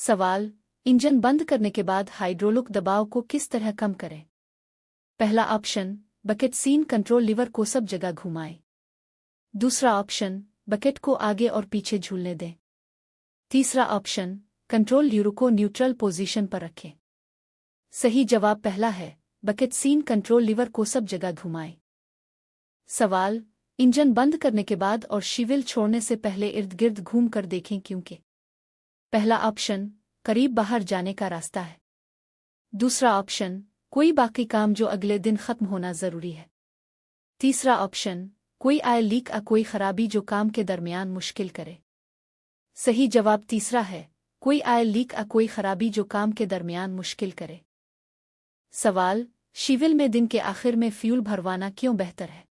सवाल, इंजन बंद करने के बाद हाइड्रोलिक दबाव को किस तरह कम करें? पहला ऑप्शन, बकेट सीन कंट्रोल लीवर को सब जगह घुमाएं। दूसरा ऑप्शन, बकेट को आगे और पीछे झूलने दें। तीसरा ऑप्शन, कंट्रोल लीवर को न्यूट्रल पोजीशन पर रखें। सही जवाब पहला है, बकेट सीन कंट्रोल लीवर को सब जगह घुमाएं। सवाल, इंजन बंद करने के बाद और शिविल छोड़ने से पहले इर्द गिर्द घूम कर देखें क्योंकि। पहला ऑप्शन, करीब बाहर जाने का रास्ता है। दूसरा ऑप्शन, कोई बाकी काम जो अगले दिन खत्म होना जरूरी है। तीसरा ऑप्शन, कोई आयल लीक या कोई खराबी जो काम के दरमियान मुश्किल करे। सही जवाब तीसरा है, कोई आयल लीक या कोई खराबी जो काम के दरमियान मुश्किल करे। सवाल, शिविल में दिन के आखिर में फ्यूल भरवाना क्यों बेहतर है?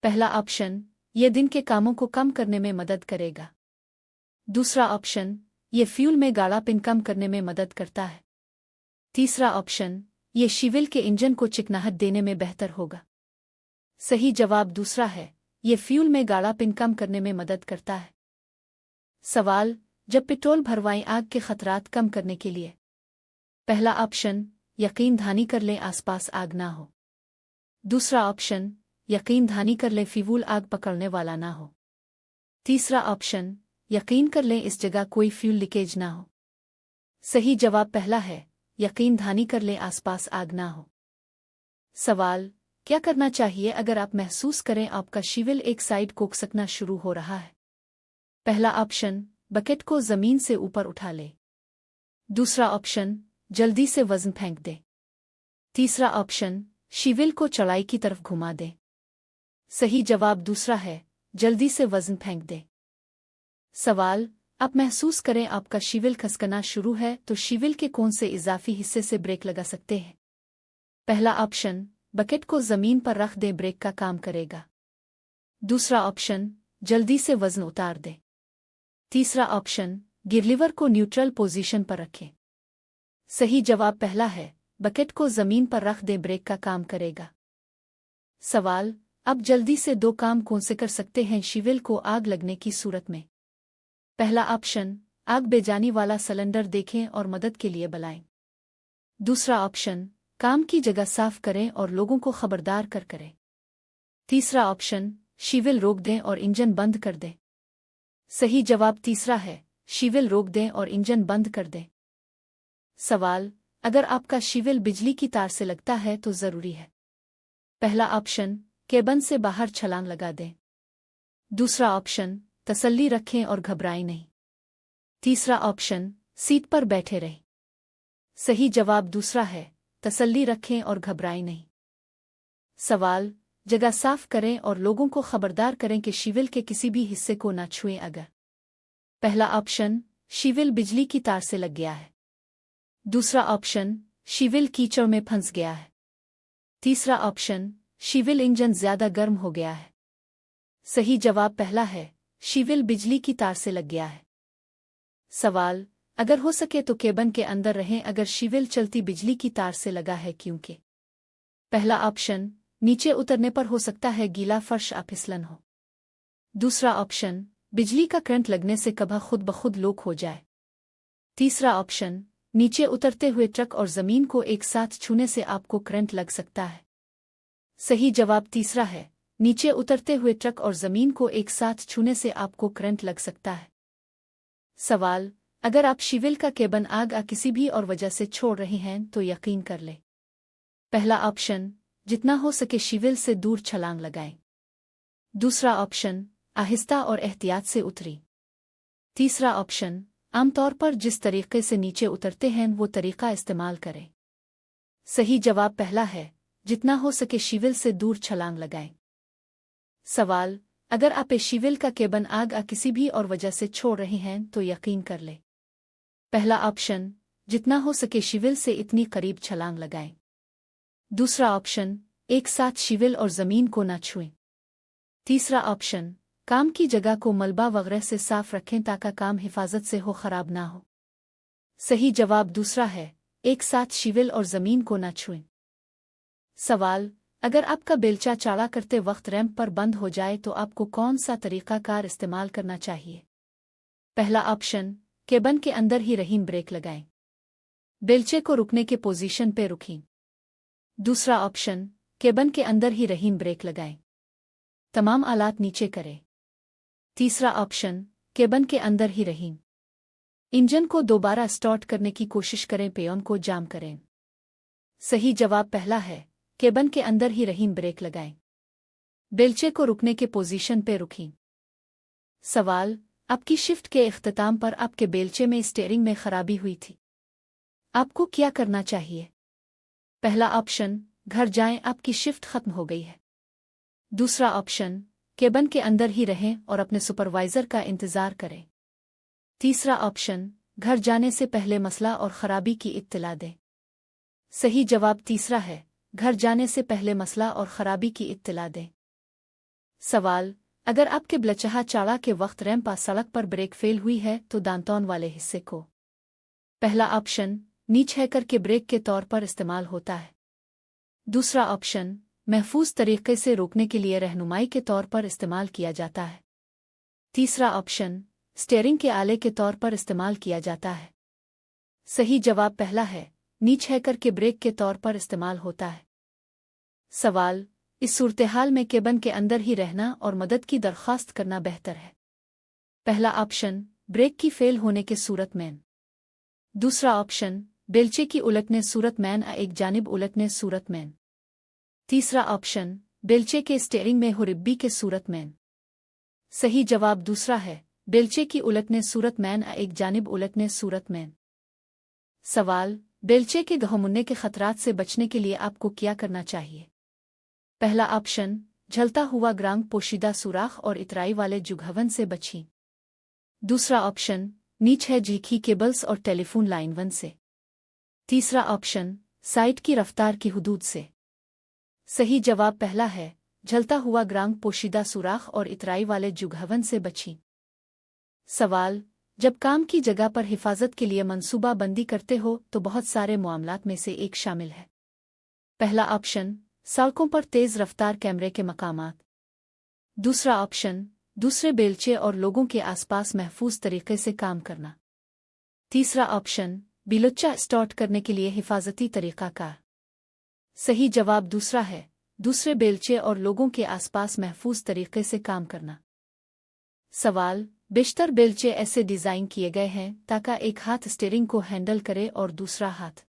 पहला ऑप्शन, यह दिन के कामों को कम करने में मदद करेगा। दूसरा ऑप्शन, यह फ्यूल में गाढ़ापन कम करने में मदद करता है। तीसरा ऑप्शन, यह शिविल के इंजन को चिकनाहट देने में बेहतर होगा। सही जवाब दूसरा है, यह फ्यूल में गाढ़ापन कम करने में मदद करता है। सवाल, जब पेट्रोल भरवाएं आग के खतरात कम करने के लिए। पहला ऑप्शन, यकीन दहानी कर लें आसपास आग ना हो। दूसरा ऑप्शन, यकीन दहानी कर लें फ्यूल आग पकड़ने वाला ना हो। तीसरा ऑप्शन, यकीन कर लें इस जगह कोई फ्यूल लीकेज ना हो। सही जवाब पहला है, यकीन दहानी कर लें आसपास आग ना हो। सवाल, क्या करना चाहिए अगर आप महसूस करें आपका शिविल एक साइड कोकसकना शुरू हो रहा है? पहला ऑप्शन, बकेट को जमीन से ऊपर उठा ले। दूसरा ऑप्शन, जल्दी से वजन फेंक दे। तीसरा ऑप्शन, शिविल को चौड़ाई की तरफ घुमा दे। सही जवाब दूसरा है, जल्दी से वजन फेंक दे। सवाल, आप महसूस करें आपका शिविल खसकना शुरू है तो शिविल के कौन से इजाफी हिस्से से ब्रेक लगा सकते हैं? पहला ऑप्शन, बकेट को जमीन पर रख दे, ब्रेक का काम करेगा। दूसरा ऑप्शन, जल्दी से वजन उतार दे। तीसरा ऑप्शन, गियरलीवर को न्यूट्रल पोजीशन पर रखें। सही जवाब पहला है, बकेट को जमीन पर रख दे, ब्रेक का काम करेगा। सवाल, अब जल्दी से दो काम कौन से कर सकते हैं शिविल को आग लगने की सूरत में? पहला ऑप्शन, आग बेजानी वाला सिलेंडर देखें और मदद के लिए बुलाएं। दूसरा ऑप्शन, काम की जगह साफ करें और लोगों को खबरदार करें। तीसरा ऑप्शन, शिविल रोक दें और इंजन बंद कर दें। सही जवाब तीसरा है, शिविल रोक दें और इंजन बंद कर दें। सवाल, अगर आपका शिविल बिजली की तार से लगता है तो जरूरी है। पहला ऑप्शन, केबन से बाहर छलांग लगा दें। दूसरा ऑप्शन, तसल्ली रखें और घबराएं नहीं। तीसरा ऑप्शन, सीट पर बैठे रहें। सही जवाब दूसरा है, तसल्ली रखें और घबराएं नहीं। सवाल, जगह साफ करें और लोगों को खबरदार करें कि शिविल के किसी भी हिस्से को न छुएं अगर। पहला ऑप्शन, शिविल बिजली की तार से लग गया है। दूसरा ऑप्शन, शिविल कीचड़ में फंस गया है। तीसरा ऑप्शन, शिविल इंजन ज्यादा गर्म हो गया है। सही जवाब पहला है, शिविल बिजली की तार से लग गया है। सवाल, अगर हो सके तो केबन के अंदर रहें अगर शिविल चलती बिजली की तार से लगा है क्योंकि। पहला ऑप्शन, नीचे उतरने पर हो सकता है गीला फर्श या फिसलन हो। दूसरा ऑप्शन, बिजली का करंट लगने से कभी खुद ब खुद लोक हो जाए। तीसरा ऑप्शन, नीचे उतरते हुए ट्रक और जमीन को एक साथ छूने से आपको करंट लग सकता है। सही जवाब तीसरा है, नीचे उतरते हुए ट्रक और जमीन को एक साथ छूने से आपको करंट लग सकता है। सवाल, अगर आप शिविल का केबन आग या किसी भी और वजह से छोड़ रहे हैं तो यकीन कर लें। पहला ऑप्शन, जितना हो सके शिविल से दूर छलांग लगाएं। दूसरा ऑप्शन, आहिस्ता और एहतियात से उतरी। तीसरा ऑप्शन, आमतौर पर जिस तरीके से नीचे उतरते हैं वो तरीका इस्तेमाल करें। सही जवाब पहला है, जितना हो सके शिविल से दूर छलांग लगाएं। सवाल, अगर आप शिविल का केबन आग या किसी भी और वजह से छोड़ रहे हैं तो यकीन कर लें। पहला ऑप्शन, जितना हो सके शिविल से इतनी करीब छलांग लगाएं। दूसरा ऑप्शन, एक साथ शिविल और जमीन को न छुएं। तीसरा ऑप्शन, काम की जगह को मलबा वगैरह से साफ रखें ताकि काम हिफाजत से हो, खराब ना हो। सही जवाब दूसरा है, एक साथ शिविल और जमीन को न छुएं। सवाल, अगर आपका बेलचा चाड़ा करते वक्त रैंप पर बंद हो जाए तो आपको कौन सा तरीका कार इस्तेमाल करना चाहिए? पहला ऑप्शन, केबन के अंदर ही रहीं ब्रेक लगाएं। बेलचे को रुकने के पोजीशन पे रुकीं। दूसरा ऑप्शन, केबन के अंदर ही रहीं ब्रेक लगाएं। तमाम आलात नीचे करें। तीसरा ऑप्शन, केबन के अंदर ही रहीं। इंजन को दोबारा स्टार्ट करने की कोशिश करें, पेयन को जाम करें। सही जवाब पहला है, केबन के अंदर ही रहीं ब्रेक लगाएं। बेलचे को रुकने के पोजीशन पे रुकीं। सवाल, आपकी शिफ्ट के इख्तिताम पर आपके बेलचे में स्टीयरिंग में खराबी हुई थी। आपको क्या करना चाहिए? पहला ऑप्शन, घर जाएं, आपकी शिफ्ट खत्म हो गई है। दूसरा ऑप्शन, केबन के अंदर ही रहें और अपने सुपरवाइजर का इंतजार करें। तीसरा ऑप्शन, घर जाने से पहले मसला और खराबी की इत्तला दें। सही जवाब तीसरा है, घर जाने से पहले मसला और खराबी की इत्तला दें। सवाल, अगर आपके ब्लचहा चाड़ा के वक्त रैंप सड़क पर ब्रेक फेल हुई है तो दांतौन वाले हिस्से को पहला ऑप्शन, नीच है करके ब्रेक के तौर पर इस्तेमाल होता है। दूसरा ऑप्शन, महफूज तरीके से रोकने के लिए रहनुमाई के तौर पर इस्तेमाल किया जाता है। तीसरा ऑप्शन, स्टीयरिंग के आले के तौर पर इस्तेमाल किया जाता है। सही जवाब पहला है, नीच है करके ब्रेक के तौर पर इस्तेमाल होता है। सवाल, इस सूरत-ए-हाल में केबन के अंदर ही रहना और मदद की दरख्वास्त करना बेहतर है। पहला ऑप्शन, ब्रेक की फेल होने के सूरत में। दूसरा ऑप्शन, बेलचे की उलटने सूरत में एक जानिब उलटने सूरत में। तीसरा ऑप्शन, बेलचे के स्टीयरिंग में हुरिब्बी के सूरत में। सही जवाब दूसरा है, बेलचे की उलटने सूरत में एक जानिब उलटने सूरत में। सवाल, बेलचे के घुमने के खतरात से बचने के लिए आपको क्या करना चाहिए? पहला ऑप्शन, झलता हुआ ग्रांग पोशीदा सुराख और इतराई वाले जुगहवन से बचीं। दूसरा ऑप्शन, नीच है झीकी केबल्स और टेलीफोन लाइन वन से। तीसरा ऑप्शन, साइट की रफ्तार की हुदूद से। सही जवाब पहला है, झलता हुआ ग्रांग पोशीदा सुराख और इतराई वाले जुगहवन से बचीं। सवाल, जब काम की जगह पर हिफाजत के लिए मंसूबा बंदी करते हो तो बहुत सारे मामलात में से एक शामिल है। पहला ऑप्शन, सड़कों पर तेज रफ्तार कैमरे के मकामात। दूसरा ऑप्शन, दूसरे बेलचे और लोगों के आसपास महफूज तरीके से काम करना। तीसरा ऑप्शन, बिलुच्चा स्टार्ट करने के लिए हिफाजती तरीका का। सही जवाब दूसरा है, दूसरे बेलचे और लोगों के आसपास महफूज तरीके से काम करना। सवाल, बेशतर बेलचे ऐसे डिज़ाइन किए गए हैं ताकि एक हाथ स्टीयरिंग को हैंडल करे और दूसरा हाथ।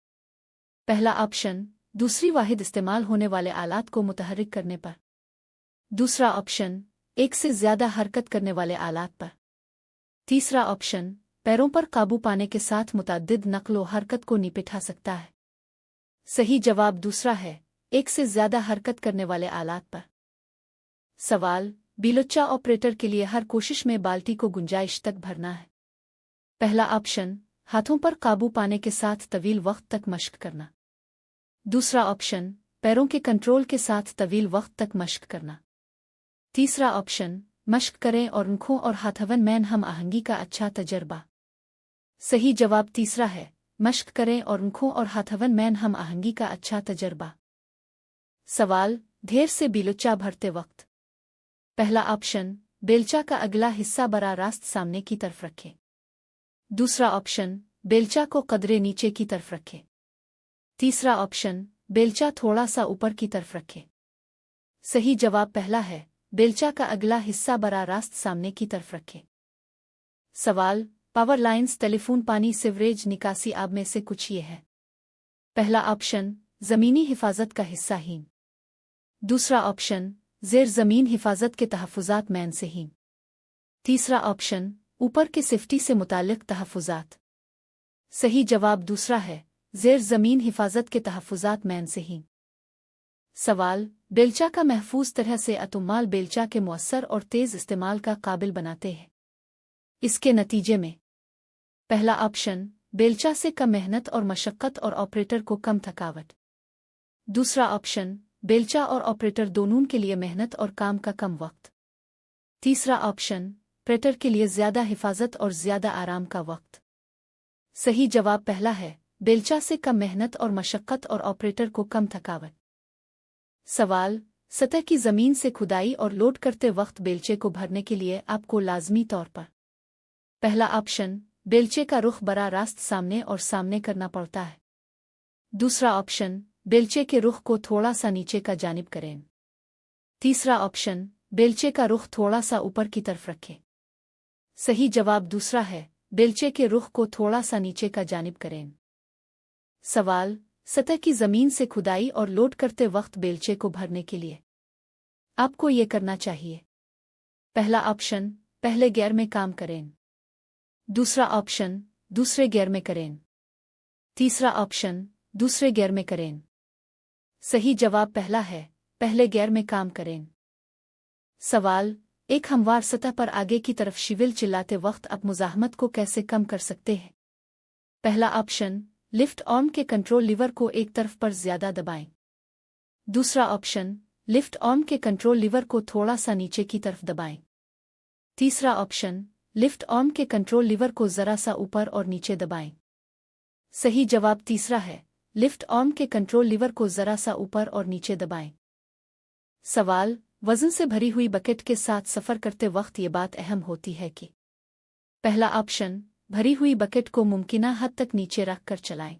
पहला ऑप्शन, दूसरी वाहिद इस्तेमाल होने वाले आलात को मुतहरिक करने पर। दूसरा ऑप्शन, एक से ज़्यादा हरकत करने वाले आलात पर। तीसरा ऑप्शन, पैरों पर काबू पाने के साथ मुतअद्दिद नक्ल व हरकत को निपटा सकता है। सही जवाब दूसरा है, एक से ज़्यादा हरकत करने वाले आलात पर। सवाल, बिलुच्चा ऑपरेटर के लिए हर कोशिश में बाल्टी को गुंजाइश तक भरना है। पहला ऑप्शन, हाथों पर काबू पाने के साथ तवील वक्त तक मश्क करना। दूसरा ऑप्शन, पैरों के कंट्रोल के साथ तवील वक्त तक मश्क करना। तीसरा ऑप्शन, मश्क करें और आंखों और हाथवन में हम आहंगी का अच्छा तजर्बा। सही जवाब तीसरा है, मश्क करें और आंखों और हाथवन में हम आहंगी का अच्छा तजर्बा। सवाल, ढेर से बिलुच्चा भरते वक्त। पहला ऑप्शन, बेलचा का अगला हिस्सा बरा रास्त सामने की तरफ रखें। दूसरा ऑप्शन, बेलचा को कदरे नीचे की तरफ रखें। तीसरा ऑप्शन, बेलचा थोड़ा सा ऊपर की तरफ रखें। सही जवाब पहला है, बेलचा का अगला हिस्सा बरा रास्त सामने की तरफ रखें। सवाल, पावर लाइन्स, टेलीफोन, पानी, सिवरेज, निकासी आब में से कुछ ये है। पहला ऑप्शन, ज़मीनी हिफाजत का हिस्सा ही। दूसरा ऑप्शन, ज़ेर ज़मीन हिफाजत के तहफ़्फ़ुज़ात में से ही। तीसरा ऑप्शन, ऊपर के सेफ्टी से मुताल्लिक़ तहफ़्फ़ुज़ात। सही जवाब दूसरा है, ज़ेर ज़मीन हिफाजत के तहफ़्फ़ुज़ात में से ही। सवाल, बेलचा का महफूज तरह से अतुमाल बेलचा के मुअस्सर और तेज़ इस्तेमाल का काबिल बनाते हैं। इसके नतीजे में पहला ऑप्शन, बेलचा से कम मेहनत और मशक्क़त और ऑपरेटर को कम थकावट। दूसरा ऑप्शन, बेलचा और ऑपरेटर दोनों के लिए मेहनत और काम का कम वक्त। तीसरा ऑप्शन, ऑपरेटर के लिए ज़्यादा हिफाजत और ज़्यादा आराम का वक्त। सही जवाब पहला है, बेलचा से कम मेहनत और मशक्क़त और ऑपरेटर को कम थकावट। सवाल, सतह की ज़मीन से खुदाई और लोड करते वक्त बेलचे को भरने के लिए आपको लाज़मी तौर पर। पहला ऑप्शन, बेलचे का रुख बराह रास्त सामने और सामने करना पड़ता है। दूसरा ऑप्शन, बेलचे के रुख को थोड़ा सा नीचे का जानिब करें। तीसरा ऑप्शन, बेलचे का रुख थोड़ा सा ऊपर की तरफ रखें। सही जवाब दूसरा है, बेलचे के रुख को थोड़ा सा नीचे का जानिब करें। सवाल, सतह की जमीन से खुदाई और लोड करते वक्त बेलचे को भरने के लिए आपको ये करना चाहिए। पहला ऑप्शन, पहले गियर में काम करें। दूसरा ऑप्शन, दूसरे गियर में करें। तीसरा ऑप्शन, दूसरे गियर में करें। सही जवाब पहला है, पहले गियर में काम करें। सवाल, एक हमवार सतह पर आगे की तरफ शिविल चिल्लाते वक्त आप मुज़ाहमत को कैसे कम कर सकते हैं? पहला ऑप्शन, लिफ्ट आर्म के कंट्रोल लीवर को एक तरफ पर ज्यादा दबाएं। दूसरा ऑप्शन, लिफ्ट आर्म के कंट्रोल लीवर को थोड़ा सा नीचे की तरफ दबाएं। तीसरा ऑप्शन, लिफ्ट आर्म के कंट्रोल लीवर को जरा सा ऊपर और नीचे दबाएं। सही जवाब तीसरा है, लिफ्ट आर्म के कंट्रोल लीवर को जरा सा ऊपर और नीचे दबाएं। सवाल, वजन से भरी हुई बकेट के साथ सफर करते वक्त ये बात अहम होती है कि पहला ऑप्शन, भरी हुई बकेट को मुमकिना हद तक नीचे रख कर चलाएं।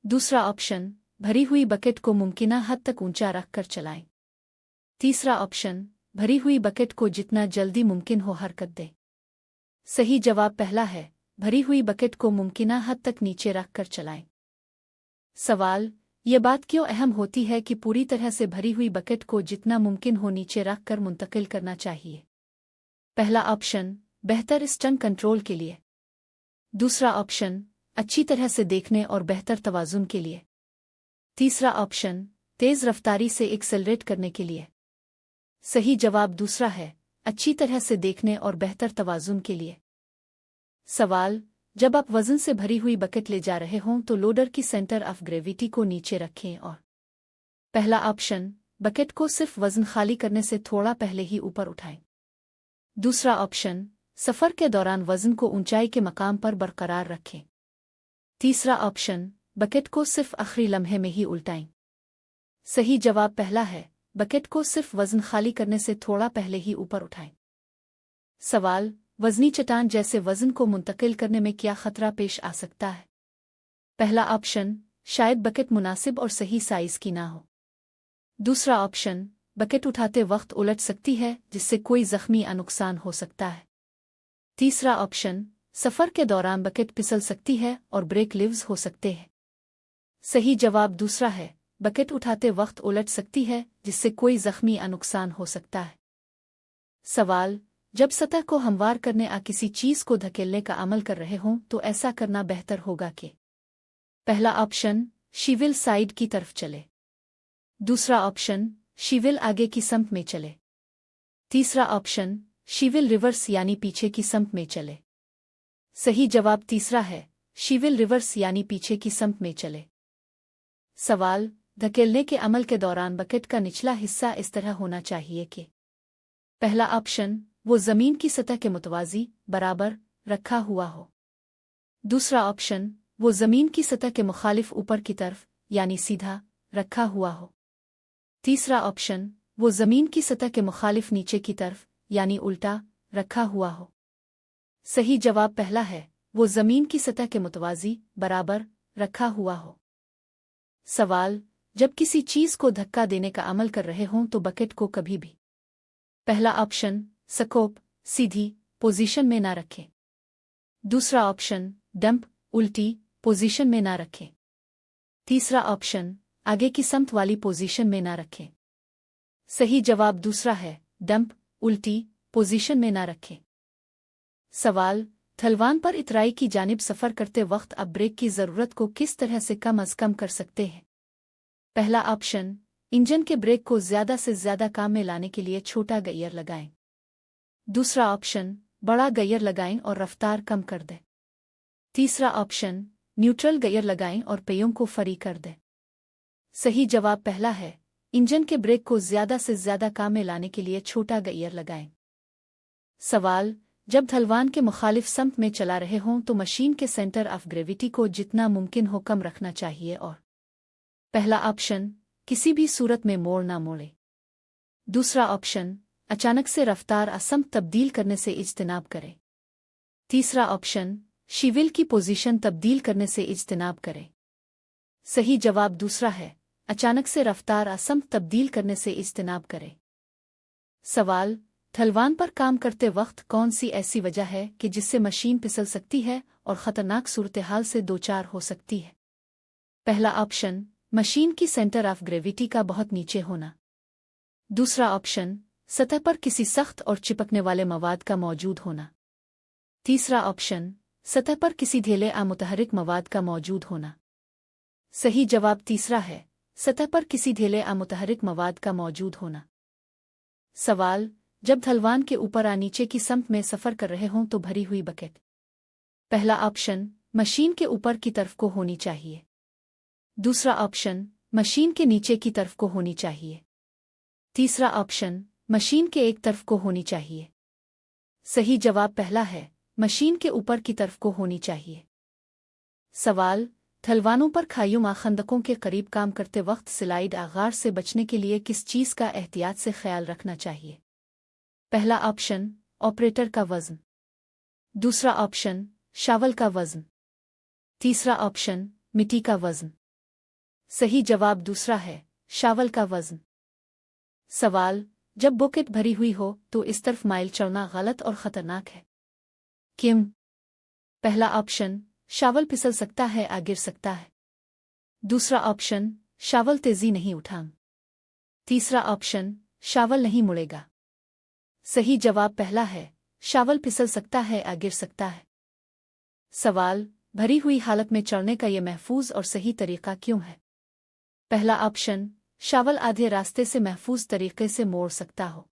दूसरा ऑप्शन, भरी हुई बकेट को मुमकिना हद तक ऊंचा रख कर चलाएं। तीसरा ऑप्शन, भरी हुई बकेट को जितना जल्दी मुमकिन हो हरकत दे। सही जवाब पहला है, भरी हुई बकेट को मुमकिना हद तक नीचे रख कर चलाएं। सवाल, ये बात क्यों अहम होती है कि पूरी तरह से भरी हुई बकेट को जितना मुमकिन हो नीचे रख कर मुंतकिल करना चाहिए? पहला ऑप्शन, बेहतर स्टन कंट्रोल के लिए। दूसरा ऑप्शन, अच्छी तरह से देखने और बेहतर तवाज़ुन के लिए। तीसरा ऑप्शन, तेज़ रफ्तारी से एक्सेलरेट करने के लिए। सही जवाब दूसरा है, अच्छी तरह से देखने और बेहतर तवाज़ुन के लिए। सवाल, जब आप वजन से भरी हुई बकेट ले जा रहे हों तो लोडर की सेंटर ऑफ ग्रेविटी को नीचे रखें और पहला ऑप्शन, बकेट को सिर्फ वजन खाली करने से थोड़ा पहले ही ऊपर उठाएं। दूसरा ऑप्शन, सफ़र के दौरान वजन को ऊंचाई के मकाम पर बरकरार रखें। तीसरा ऑप्शन, बकेट को सिर्फ आखिरी लम्हे में ही उल्टाएं। सही जवाब पहला है, बकेट को सिर्फ वजन खाली करने से थोड़ा पहले ही ऊपर उठाएं। सवाल, वजनी चट्टान जैसे वजन को मुंतकिल करने में क्या खतरा पेश आ सकता है? पहला ऑप्शन, शायद बकेट मुनासिब और सही साइज की ना हो। दूसरा ऑप्शन, बकेट उठाते वक्त उलट सकती है जिससे कोई जख्मी या नुकसान हो सकता है। तीसरा ऑप्शन, सफ़र के दौरान बकेट फिसल सकती है और ब्रेक लिव्स हो सकते हैं। सही जवाब दूसरा है, बकेट उठाते वक्त उलट सकती है जिससे कोई जख्मी या नुकसान हो सकता है। सवाल, जब सतह को हमवार करने या किसी चीज़ को धकेलने का अमल कर रहे हों तो ऐसा करना बेहतर होगा कि पहला ऑप्शन, शिविल साइड की तरफ चले। दूसरा ऑप्शन, शिविल आगे की समत में चले। तीसरा ऑप्शन, शिविल रिवर्स यानी पीछे की समत में चले। सही जवाब तीसरा है, शिविल रिवर्स यानी पीछे की समत में चले। सवाल, धकेलने के अमल के दौरान बकेट का निचला हिस्सा इस तरह होना चाहिए कि पहला ऑप्शन, वो ज़मीन की सतह के मुतवाज़ी बराबर रखा हुआ हो। दूसरा ऑप्शन, वो ज़मीन की सतह के मुखालिफ ऊपर की तरफ यानी सीधा रखा हुआ हो। तीसरा ऑप्शन, वो ज़मीन की सतह के मुखालिफ नीचे की तरफ यानी उल्टा रखा हुआ हो। सही जवाब पहला है, वो ज़मीन की सतह के मुतवाज़ी बराबर रखा हुआ हो। सवाल, जब किसी चीज़ को धक्का देने का अमल कर रहे हों तो बकेट को कभी भी पहला ऑप्शन, स्कोप सीधी पोजीशन में ना रखें। दूसरा ऑप्शन, डंप उल्टी पोजीशन में ना रखें। तीसरा ऑप्शन, आगे की समत वाली पोजीशन में ना रखें। सही जवाब दूसरा है, डंप उल्टी पोजीशन में ना रखें। सवाल, ढलवान पर इतराई की जानिब सफ़र करते वक्त आप ब्रेक की ज़रूरत को किस तरह से कम अज़ कम कर सकते हैं? पहला ऑप्शन, इंजन के ब्रेक को ज़्यादा से ज़्यादा काम में लाने के लिए छोटा गियर लगाएं। दूसरा ऑप्शन, बड़ा गियर लगाएं और रफ्तार कम कर दें। तीसरा ऑप्शन, न्यूट्रल गियर लगाएं और पहियों को फ्री कर दें। सही जवाब पहला है, इंजन के ब्रेक को ज़्यादा से ज़्यादा काम में लाने के लिए छोटा गियर लगाएं। सवाल, जब ढलवान के मुखालिफ समत में चला रहे हों तो मशीन के सेंटर ऑफ ग्रेविटी को जितना मुमकिन हो कम रखना चाहिए और पहला ऑप्शन, किसी भी सूरत में मोड़ ना मोड़े। दूसरा ऑप्शन, अचानक से रफ्तार असमत तब्दील करने से इज्तिनाब करें। तीसरा ऑप्शन, शीविल की पोजीशन तब्दील करने से इज्तिनाब करें। सही जवाब दूसरा है, अचानक से रफ्तार असम तब्दील करने से इज्तिनाब करें। सवाल, ढलवान पर काम करते वक्त कौन सी ऐसी वजह है कि जिससे मशीन फिसल सकती है और ख़तरनाक सूरत-ए-हाल से दो-चार हो सकती है? पहला ऑप्शन, मशीन की सेंटर ऑफ ग्रेविटी का बहुत नीचे होना। दूसरा ऑप्शन, सतह पर किसी सख्त और चिपकने वाले मवाद का मौजूद होना। तीसरा ऑप्शन, सतह पर किसी ढीले या मुतहरिक मवाद का मौजूद होना। सही जवाब तीसरा है, सतह पर किसी ढीले या मुतहरिक मवाद का मौजूद होना। सवाल, जब ढलवान के ऊपर या नीचे की समत में सफ़र कर रहे हों तो भरी हुई बकेट। पहला ऑप्शन, मशीन के ऊपर की तरफ को होनी चाहिए। दूसरा ऑप्शन, मशीन के नीचे की तरफ को होनी चाहिए। तीसरा ऑप्शन, मशीन के एक तरफ को होनी चाहिए। सही जवाब पहला है, मशीन के ऊपर की तरफ को होनी चाहिए। सवाल, ढलवानों पर खाइयों या खंदकों के करीब काम करते वक्त स्लाइड आगार से बचने के लिए किस चीज़ का एहतियात से ख्याल रखना चाहिए? पहला ऑप्शन, ऑपरेटर का वज़न। दूसरा ऑप्शन, शावल का वज़न। तीसरा ऑप्शन, मिट्टी का वज़न। सही जवाब दूसरा है, शावल का वज़न। सवाल, जब बुकेट भरी हुई हो तो इस तरफ माइल चढ़ना गलत और ख़तरनाक है, क्यों? पहला ऑप्शन, शावल फिसल सकता है या गिर सकता है। दूसरा ऑप्शन, शावल तेजी नहीं उठाएं। तीसरा ऑप्शन, शावल नहीं मुड़ेगा। सही जवाब पहला है, शावल फिसल सकता है या गिर सकता है। सवाल, भरी हुई हालत में चढ़ने का यह महफूज और सही तरीका क्यों है? पहला ऑप्शन, शावल आधे रास्ते से महफूज तरीके से मोड़ सकता हो।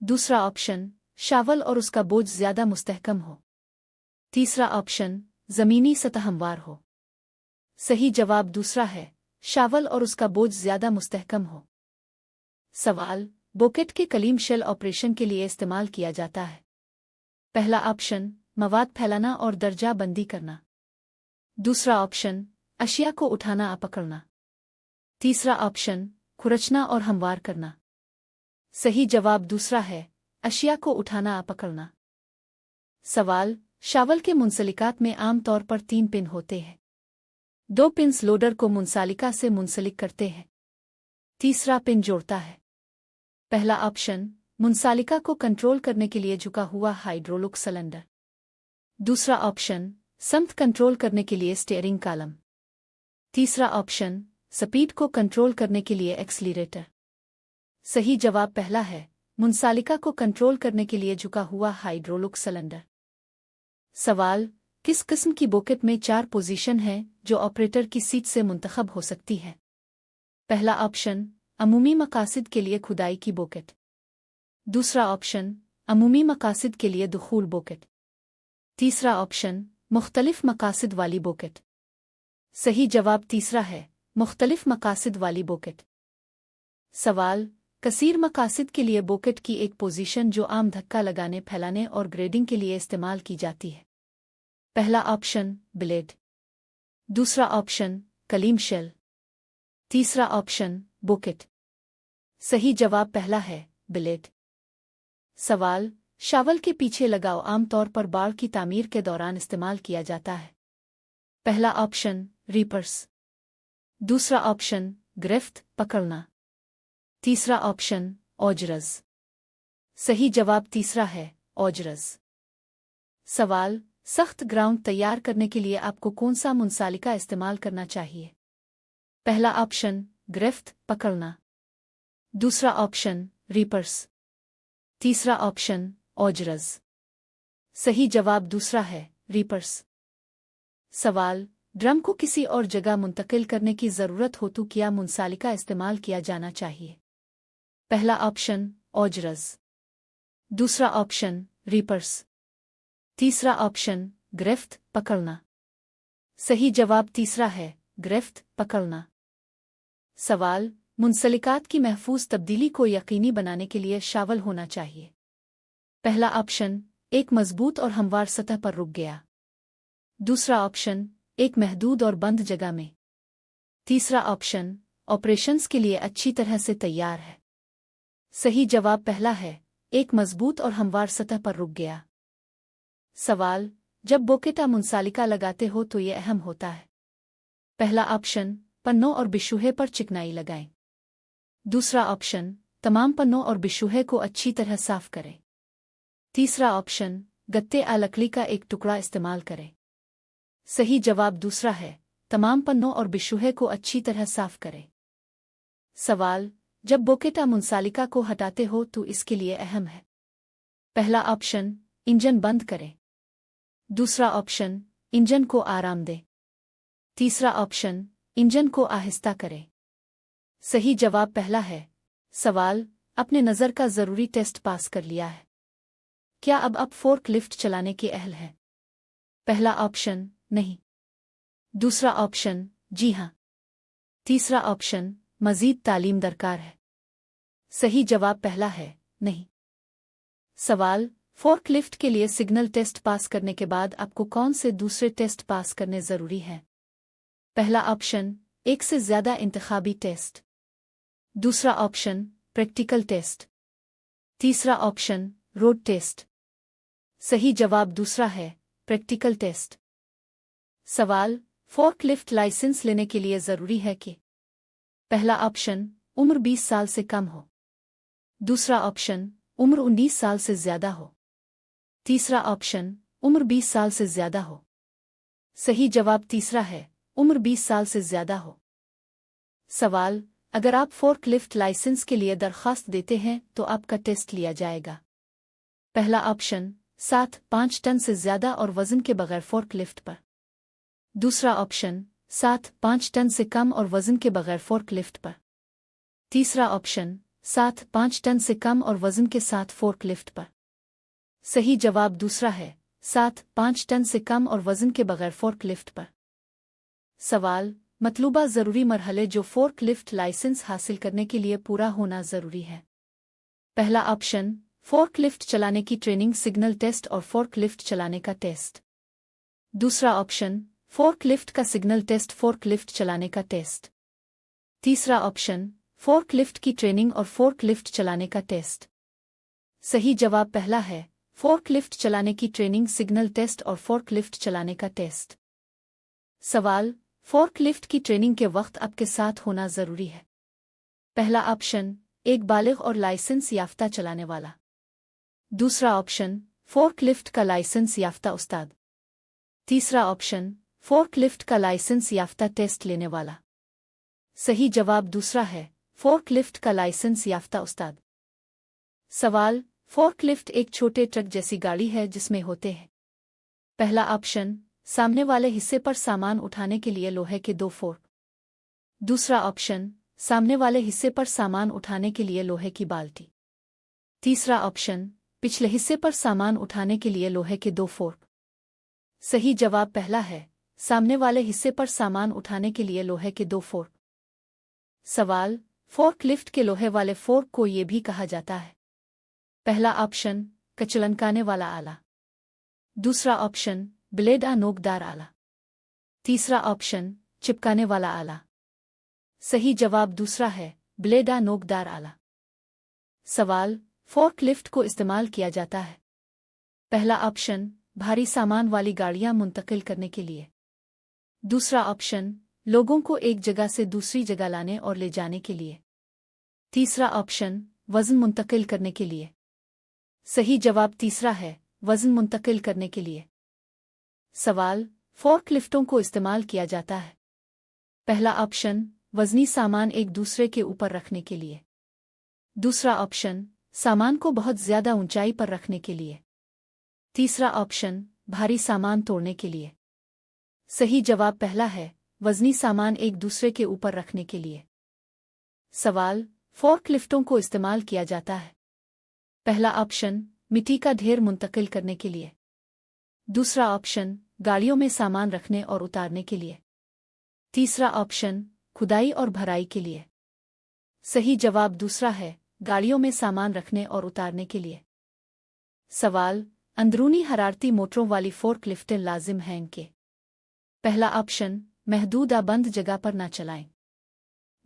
दूसरा ऑप्शन, शावल और उसका बोझ ज्यादा मुस्तहकम हो। तीसरा ऑप्शन, जमीनी सतह हमवार हो। सही जवाब दूसरा है, शावल और उसका बोझ ज्यादा मुस्तहकम हो। सवाल, बुकेट के कलीम शेल ऑपरेशन के लिए इस्तेमाल किया जाता है। पहला ऑप्शन, मवाद फैलाना और दर्जा बंदी करना। दूसरा ऑप्शन, अशिया को उठाना या पकड़ना। तीसरा ऑप्शन, खुरचना और हमवार करना। सही जवाब दूसरा है, अशिया को उठाना या पकड़ना। सवाल, शावल के मुंसलिकात में आम तौर पर 3 पिन होते हैं। 2 पिन्स लोडर को मुंसालिका से मुंसलिक करते हैं। तीसरा पिन जोड़ता है। पहला ऑप्शन, मुंसालिका को कंट्रोल करने के लिए झुका हुआ हाइड्रोलिक सिलेंडर। दूसरा ऑप्शन, समत कंट्रोल करने के लिए स्टीयरिंग कॉलम। तीसरा ऑप्शन, स्पीड को कंट्रोल करने के लिए एक्सीलरेटर। सही जवाब पहला है, मुंसालिका को कंट्रोल करने के लिए झुका हुआ हाइड्रोलिक सिलेंडर। सवाल, किस किस्म की बुकेट में 4 पोजीशन हैं जो ऑपरेटर की सीट से मुंतखब हो सकती है? पहला ऑप्शन, अमूमी मकासिद के लिए खुदाई की बुकेट। दूसरा ऑप्शन, अमूमी मकासिद के लिए दुखूल बुकेट। तीसरा ऑप्शन, मुख्तलिफ मकासिद वाली बुकेट। सही जवाब तीसरा है, मुख्तलिफ मकासिद वाली बुकेट। सवाल, कसीर मकासिद के लिए बुकेट की एक पोजीशन जो आम धक्का लगाने, फैलाने और ग्रेडिंग के लिए इस्तेमाल की जाती है। पहला ऑप्शन, ब्लेड। दूसरा ऑप्शन, कलीम शेल। तीसरा ऑप्शन, बुकेट। सही जवाब पहला है, ब्लेड। सवाल, शावल के पीछे लगाव आमतौर पर बाड़ की तामीर के दौरान इस्तेमाल किया जाता है। पहला ऑप्शन, रीपर्स। दूसरा ऑप्शन, ग्रिफ्ट, पकड़ना। तीसरा ऑप्शन, औजरज। सही जवाब तीसरा है, औजरज। सवाल, सख्त ग्राउंड तैयार करने के लिए आपको कौन सा मुंसालिका इस्तेमाल करना चाहिए? पहला ऑप्शन, ग्रिफ्ट, पकड़ना। दूसरा ऑप्शन, रीपर्स। तीसरा ऑप्शन, औजरज। सही जवाब दूसरा है, रीपर्स। सवाल, ड्रम को किसी और जगह मुंतकिल करने की ज़रूरत हो तो क्या मुंसालिका इस्तेमाल किया जाना चाहिए? पहला ऑप्शन, औजरज। दूसरा ऑप्शन, रीपर्स। तीसरा ऑप्शन, ग्रिफ्ट, पकड़ना। सही जवाब तीसरा है, ग्रिफ्ट, पकड़ना। सवाल, मुंसलिकात की महफूज तब्दीली को यकीनी बनाने के लिए शावल होना चाहिए। पहला ऑप्शन, एक मजबूत और हमवार सतह पर रुक गया। दूसरा ऑप्शन, एक महदूद और बंद जगह में। तीसरा ऑप्शन, ऑपरेशंस के लिए अच्छी तरह से तैयार है। सही जवाब पहला है, एक मजबूत और हमवार सतह पर रुक गया। सवाल, जब बोकेटा मुंसालिका लगाते हो तो ये अहम होता है। पहला ऑप्शन, पन्नों और बिशूहे पर चिकनाई लगाएं। दूसरा ऑप्शन, तमाम पन्नों और बिशूहे को अच्छी तरह साफ करें। तीसरा ऑप्शन, गत्ते या लकड़ी का एक टुकड़ा इस्तेमाल करें। सही जवाब दूसरा है, तमाम पन्नों और बिशूहे को अच्छी तरह साफ करें। सवाल, जब बोकेटा मुंसालिका को हटाते हो तो इसके लिए अहम है। पहला ऑप्शन, इंजन बंद करें। दूसरा ऑप्शन, इंजन को आराम दें। तीसरा ऑप्शन, इंजन को आहिस्ता करें। सही जवाब पहला है। सवाल, अपने नज़र का ज़रूरी टेस्ट पास कर लिया है। क्या अब आप फोर्क लिफ्ट चलाने के अहल हैं? पहला ऑप्शन, नहीं। दूसरा ऑप्शन, जी हाँ। तीसरा ऑप्शन, मज़ीद तालीम दरकार है। सही जवाब पहला है, नहीं। सवाल, फोर्क लिफ्ट के लिए सिग्नल टेस्ट पास करने के बाद आपको कौन से दूसरे टेस्ट पास करने ज़रूरी हैं? पहला ऑप्शन, एक से ज़्यादा इंतखाबी टेस्ट। दूसरा ऑप्शन, प्रैक्टिकल टेस्ट। तीसरा ऑप्शन, रोड टेस्ट। सही जवाब दूसरा है, प्रैक्टिकल टेस्ट। सवाल, फोर्क लिफ्ट लाइसेंस लेने के लिए ज़रूरी है कि पहला ऑप्शन, उम्र 20 साल से कम हो। दूसरा ऑप्शन, उम्र 19 साल से ज़्यादा हो। तीसरा ऑप्शन, उम्र 20 साल से ज़्यादा हो। सही जवाब तीसरा है, उम्र 20 साल से ज़्यादा हो। सवाल, अगर आप फोर्क लिफ्ट लाइसेंस के लिए दरख्वास्त देते हैं तो आपका टेस्ट लिया जाएगा। पहला ऑप्शन, 7-5 टन से ज़्यादा और वज़न के बगैर फोर्क लिफ्ट पर। दूसरा ऑप्शन, 7-5 टन से कम और वज़न के बगैर फोर्क लिफ्ट पर। तीसरा ऑप्शन, 7-5 टन से कम और वज़न के साथ फोर्क लिफ्ट पर। सही जवाब दूसरा है, 7-5 टन से कम और वज़न के बगैर फोर्क लिफ्ट पर। सवाल, मतलूबा ज़रूरी मरहले जो फोर्क लिफ्ट लाइसेंस हासिल करने के लिए पूरा होना ज़रूरी है। पहला ऑप्शन, फोर्क लिफ्ट चलाने की ट्रेनिंग, सिग्नल टेस्ट और फोर्क लिफ्ट चलाने का टेस्ट। दूसरा ऑप्शन, फोर्क लिफ्ट का सिग्नल टेस्ट, फोर्क लिफ्ट चलाने का टेस्ट। तीसरा ऑप्शन, फोर्क लिफ्ट की ट्रेनिंग और फोर्क लिफ्ट चलाने का टेस्ट। सही जवाब पहला है, फोर्क लिफ्ट चलाने की ट्रेनिंग, सिग्नल टेस्ट और फोर्क लिफ्ट चलाने का टेस्ट। सवाल, फोर्क लिफ्ट की ट्रेनिंग के वक्त आपके साथ होना ज़रूरी है। पहला ऑप्शन, एक बालिग और लाइसेंस याफ्ता चलाने वाला। दूसरा ऑप्शन, फोर्क लिफ्ट का लाइसेंस याफ्ता उस्ताद। तीसरा ऑप्शन, फोर्क लिफ्ट का लाइसेंस याफ्ता टेस्ट लेने वाला। सही जवाब दूसरा है, फोर्क लिफ्ट का लाइसेंस याफ्ता उस्ताद। सवाल, फोर्क लिफ्ट एक छोटे ट्रक जैसी गाड़ी है जिसमें होते हैं। पहला ऑप्शन, सामने वाले हिस्से पर सामान उठाने के लिए लोहे के 2 फोर्क। दूसरा ऑप्शन, सामने वाले हिस्से पर सामान उठाने के लिए लोहे की बाल्टी। तीसरा ऑप्शन, पिछले हिस्से पर सामान उठाने के लिए लोहे के 2 फोर्क। सही जवाब पहला है, सामने वाले हिस्से पर सामान उठाने के लिए लोहे के 2 फोर्क। सवाल, फोर्क लिफ्ट के लोहे वाले फोर्क को ये भी कहा जाता है। पहला ऑप्शन, कचलनकाने वाला आला। दूसरा ऑप्शन, ब्लेड आ नोकदार आला। तीसरा ऑप्शन, चिपकाने वाला आला। सही जवाब दूसरा है, ब्लेड आ नोकदार आला। सवाल, फोर्क लिफ्ट को इस्तेमाल किया जाता है। पहला ऑप्शन, भारी सामान वाली गाड़ियां मुंतकिल करने के लिए। दूसरा ऑप्शन, लोगों को एक जगह से दूसरी जगह लाने और ले जाने के लिए। तीसरा ऑप्शन, वज़न मुंतकिल करने के लिए। सही जवाब तीसरा है, वज़न मुंतकिल करने के लिए। सवाल, फोर्क लिफ्टों को इस्तेमाल किया जाता है। पहला ऑप्शन, वज़नी सामान एक दूसरे के ऊपर रखने के लिए। दूसरा ऑप्शन, सामान को बहुत ज़्यादा ऊंचाई पर रखने के लिए। तीसरा ऑप्शन, भारी सामान तोड़ने के लिए। सही जवाब पहला है, वज़नी सामान एक दूसरे के ऊपर रखने के लिए। सवाल, फोर्क लिफ्टों को इस्तेमाल किया जाता है। पहला ऑप्शन, मिट्टी का ढेर मुंतकिल करने के लिए। दूसरा ऑप्शन, गाड़ियों में सामान रखने और उतारने के लिए। तीसरा ऑप्शन, खुदाई और भराई के लिए। सही जवाब दूसरा है, गाड़ियों में सामान रखने और उतारने के लिए। सवाल, अंदरूनी हरारती मोटरों वाली फोर्क लिफ्टें लाजिम हैं कि पहला ऑप्शन, महदूद बंद जगह पर ना चलाएं।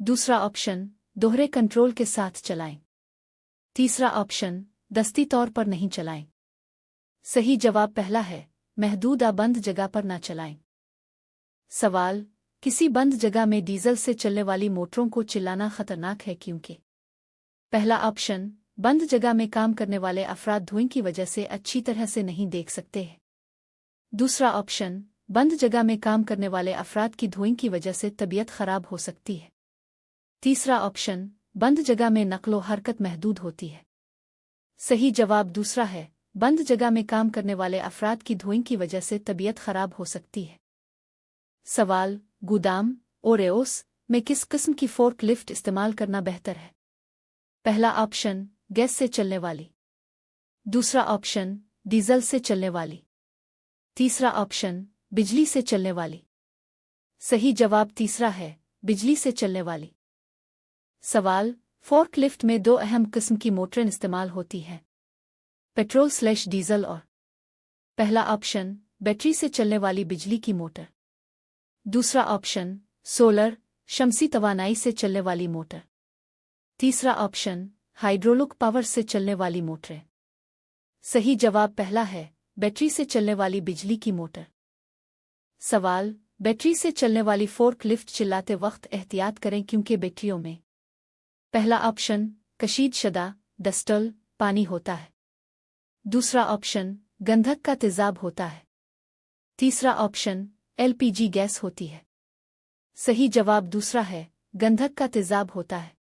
दूसरा ऑप्शन, दोहरे कंट्रोल के साथ चलाएं। तीसरा ऑप्शन, दस्ती तौर पर नहीं चलाएं। सही जवाब पहला है, महदूदा बंद जगह पर न चलाएं। सवाल, किसी बंद जगह में डीजल से चलने वाली मोटरों को चलाना खतरनाक है क्योंकि? पहला ऑप्शन, बंद जगह में काम करने वाले अफराद धुएं की वजह से अच्छी तरह से नहीं देख सकते हैं। दूसरा ऑप्शन, बंद जगह में काम करने वाले अफराद की धुएं की वजह से तबीयत खराब हो सकती है। तीसरा ऑप्शन, बंद जगह में नक्लो हरकत महदूद होती है। सही जवाब दूसरा है, बंद जगह में काम करने वाले अफराद की धुएं की वजह से तबीयत खराब हो सकती है। सवाल, गोदाम ओरेओस में किस किस्म की फोर्क लिफ्ट इस्तेमाल करना बेहतर है? पहला ऑप्शन, गैस से चलने वाली। दूसरा ऑप्शन, डीजल से चलने वाली। तीसरा ऑप्शन, बिजली से चलने वाली। सही जवाब तीसरा है, बिजली से चलने वाली। सवाल, फोर्क लिफ्ट में दो अहम किस्म की मोटरें इस्तेमाल होती हैं, पेट्रोल/डीजल और। पहला ऑप्शन, बैटरी से चलने वाली बिजली की मोटर। दूसरा ऑप्शन, सोलर शमसी तवानाई से चलने वाली मोटर। तीसरा ऑप्शन, हाइड्रोलिक पावर से चलने वाली मोटरें। सही जवाब पहला है, बैटरी से चलने वाली बिजली की मोटर। सवाल, बैटरी से चलने वाली फोर्क लिफ्ट चलाते वक्त एहतियात करें क्योंकि बैटरियों में। पहला ऑप्शन, कशीद शदा डस्टल पानी होता है। दूसरा ऑप्शन, गंधक का तेजाब होता है। तीसरा ऑप्शन, एलपीजी गैस होती है। सही जवाब दूसरा है, गंधक का तेजाब होता है।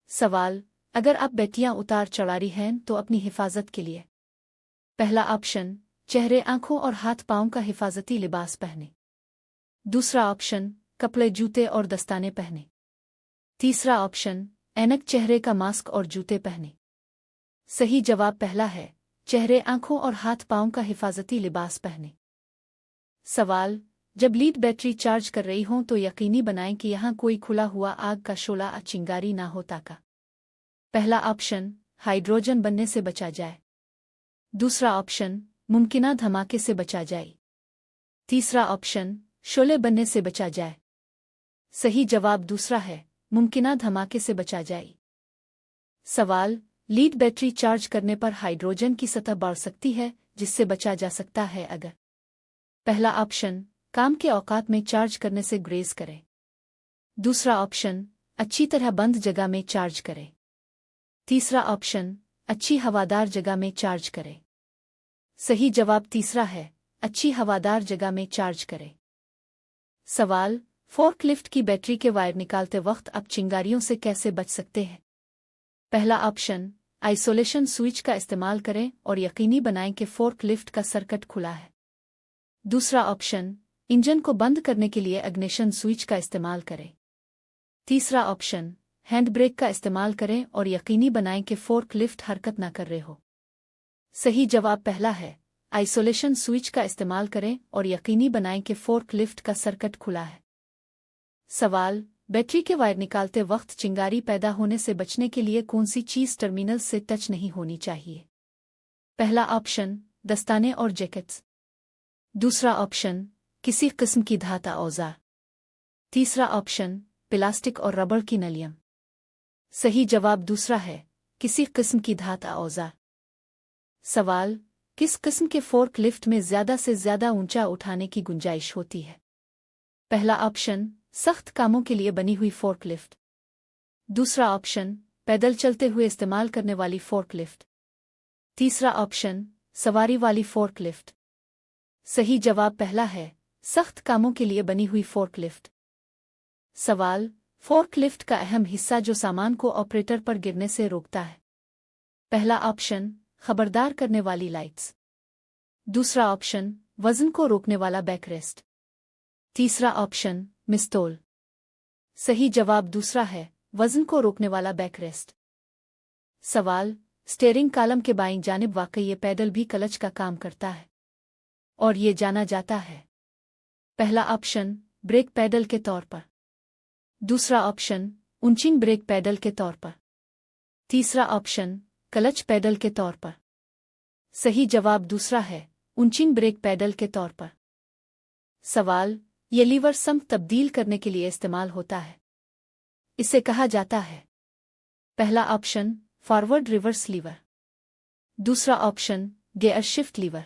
सवाल, अगर आप बैटरियां उतार चढ़ा हैं तो अपनी हिफाजत के लिए। पहला ऑप्शन, चेहरे आंखों और हाथ पांव का हिफाजती लिबास पहने। दूसरा ऑप्शन, कपड़े जूते और दस्ताने पहने। तीसरा ऑप्शन, ऐनक चेहरे का मास्क और जूते पहने। सही जवाब पहला है, चेहरे आंखों और हाथ पांव का हिफाजती लिबास पहने। सवाल, जब लीड बैटरी चार्ज कर रही हों तो यकीनी बनाएं कि यहां कोई खुला हुआ आग का शोला या चिंगारी ना हो ताकि पहला ऑप्शन, हाइड्रोजन बनने से बचा जाए। दूसरा ऑप्शन, मुमकिना धमाके से बचा जाए। तीसरा ऑप्शन, शोले बनने से बचा जाए। सही जवाब दूसरा है, मुमकिना धमाके से बचा जाए। सवाल, लीड बैटरी चार्ज करने पर हाइड्रोजन की सतह बढ़ सकती है जिससे बचा जा सकता है अगर। पहला ऑप्शन, काम के औकात में चार्ज करने से ग्रेज करें। दूसरा ऑप्शन, अच्छी तरह बंद जगह में चार्ज करें। तीसरा ऑप्शन, अच्छी हवादार जगह में चार्ज करें। सही जवाब तीसरा है, अच्छी हवादार जगह में चार्ज करें। सवाल, फोर्कलिफ्ट की बैटरी के वायर निकालते वक्त आप चिंगारियों से कैसे बच सकते हैं? पहला ऑप्शन, आइसोलेशन स्विच का इस्तेमाल करें और यकीनी बनाएं कि फोर्कलिफ्ट का सर्किट खुला है। दूसरा ऑप्शन, इंजन को बंद करने के लिए इग्निशन स्विच का इस्तेमाल करें। तीसरा ऑप्शन, हैंड ब्रेक का इस्तेमाल करें और यकीनी बनाएं कि फोर्कलिफ्ट हरकत न कर रहे हो। सही जवाब पहला है, आइसोलेशन स्विच का इस्तेमाल करें और यकीनी बनाएं कि फोर्कलिफ्ट का सर्किट खुला है। सवाल, बैटरी के वायर निकालते वक्त चिंगारी पैदा होने से बचने के लिए कौन सी चीज टर्मिनल से टच नहीं होनी चाहिए? पहला ऑप्शन, दस्ताने और जैकेट्स। दूसरा ऑप्शन, किसी किस्म की धातु औजार। तीसरा ऑप्शन, प्लास्टिक और रबड़ की नलियां। सही जवाब दूसरा है, किसी किस्म की धातु औजार। सवाल, किस किस्म के फोर्क लिफ्ट में ज्यादा से ज्यादा ऊंचा उठाने की गुंजाइश होती है? पहला ऑप्शन, सख्त कामों के लिए बनी हुई फोर्क लिफ्ट। दूसरा ऑप्शन, पैदल चलते हुए इस्तेमाल करने वाली फोर्क लिफ्ट। तीसरा ऑप्शन, सवारी वाली फोर्क लिफ्ट। सही जवाब पहला है, सख्त कामों के लिए बनी हुई फोर्क लिफ्ट। सवाल, फोर्क लिफ्ट का अहम हिस्सा जो सामान को ऑपरेटर पर गिरने से रोकता है। पहला ऑप्शन, खबरदार करने वाली लाइट्स। दूसरा ऑप्शन, वजन को रोकने वाला बैकरेस्ट। तीसरा ऑप्शन, मिस्टोल। सही जवाब दूसरा है, वजन को रोकने वाला बैकरेस्ट। सवाल, स्टीयरिंग कॉलम के बाईं जानिब वाकई ये पैडल भी क्लच का काम करता है और ये जाना जाता है। पहला ऑप्शन, ब्रेक पैडल के तौर पर। दूसरा ऑप्शन, उंचिंग ब्रेक पैडल के तौर पर। तीसरा ऑप्शन, क्लच पैडल के तौर पर। सही जवाब दूसरा है, उंचिंग ब्रेक पैडल के तौर पर। सवाल, ये लीवर सम तब्दील करने के लिए इस्तेमाल होता है। इसे कहा जाता है। पहला ऑप्शन, फॉरवर्ड रिवर्स लीवर। दूसरा ऑप्शन, गियर शिफ्ट लीवर।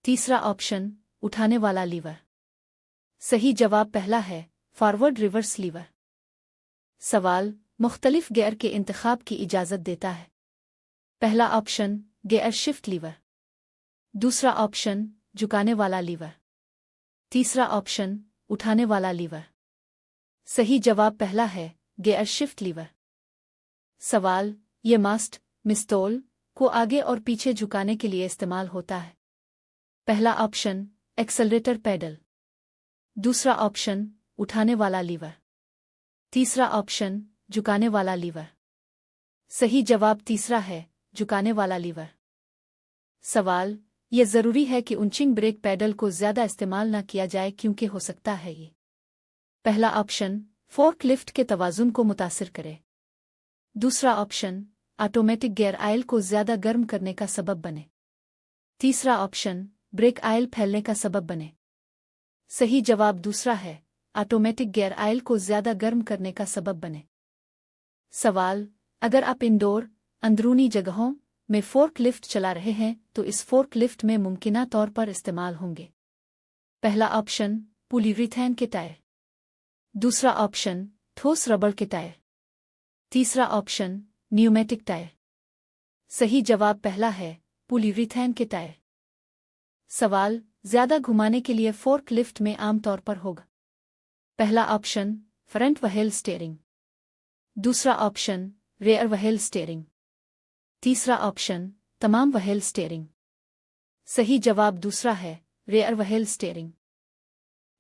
तीसरा ऑप्शन उठाने वाला लीवर। सही जवाब पहला है, फॉरवर्ड रिवर्स लीवर। सवाल मुख्तलिफ गियर के इंतखाब की इजाज़त देता है। पहला ऑप्शन गियर शिफ्ट लीवर, दूसरा ऑप्शन झुकाने वाला लीवर, तीसरा ऑप्शन उठाने वाला लीवर। सही जवाब पहला है, गियर शिफ्ट लीवर। सवाल ये मास्ट मिस्तोल को आगे और पीछे झुकाने के लिए इस्तेमाल होता है। पहला ऑप्शन एक्सेलरेटर पेडल, दूसरा ऑप्शन उठाने वाला लीवर, तीसरा ऑप्शन झुकाने वाला लीवर। सही जवाब तीसरा है, झुकाने वाला लीवर। सवाल यह ज़रूरी है कि उंचिंग ब्रेक पेडल को ज़्यादा इस्तेमाल न किया जाए क्योंकि हो सकता है ये। पहला ऑप्शन फोर्क लिफ्ट के तवाज़ुन को मुतासिर करे, दूसरा ऑप्शन ऑटोमेटिक गियर आयल को ज़्यादा गर्म करने का सबब बने, तीसरा ऑप्शन ब्रेक आयल फैलने का सबब बने। सही जवाब दूसरा है, ऑटोमेटिक गियर आयल को ज़्यादा गर्म करने का सबब बने। सवाल अगर आप इंडोर अंदरूनी जगहों में फोर्क लिफ्ट चला रहे हैं तो इस फोर्क लिफ्ट में मुमकिना तौर पर इस्तेमाल होंगे। पहला ऑप्शन पॉलीयुरेथेन के टायर, दूसरा ऑप्शन ठोस रबड़ के टायर, तीसरा ऑप्शन न्यूमेटिक टायर। सही जवाब पहला है, पॉलीयुरेथेन के टायर। सवाल ज़्यादा घुमाने के लिए फोर्क लिफ्ट में आमतौर पर होगा। पहला ऑप्शन फ्रंट व्हील स्टीयरिंग, दूसरा ऑप्शन रेयर व्हील स्टीयरिंग, तीसरा ऑप्शन तमाम व्हील स्टीयरिंग। सही जवाब दूसरा है, रेयर व्हील स्टीयरिंग।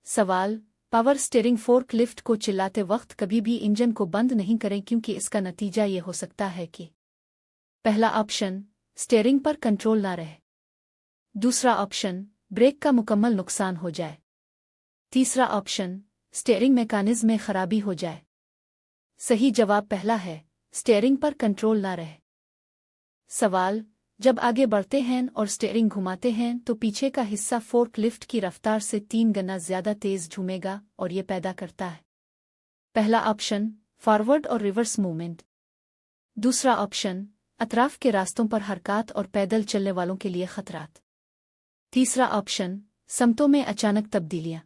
सवाल पावर स्टीयरिंग फोर्क लिफ्ट को चिल्लाते वक्त कभी भी इंजन को बंद नहीं करें क्योंकि इसका नतीजा ये हो सकता है कि पहला ऑप्शन स्टीयरिंग पर कंट्रोल ना रहे, दूसरा ऑप्शन ब्रेक का मुकम्मल नुकसान हो जाए, तीसरा ऑप्शन स्टीयरिंग मैकेनिज्म में खराबी हो जाए। सही जवाब पहला है, स्टीयरिंग पर कंट्रोल ना रहे। सवाल जब आगे बढ़ते हैं और स्टीयरिंग घुमाते हैं तो पीछे का हिस्सा फोर्क लिफ्ट की रफ्तार से 3 गुना ज़्यादा तेज़ झूमेगा और ये पैदा करता है पहला ऑप्शन फॉरवर्ड और रिवर्स मूवमेंट, दूसरा ऑप्शन अतराफ के रास्तों पर हरकत और पैदल चलने वालों के लिए खतरात, तीसरा ऑप्शन समतों में अचानक तब्दीलियां।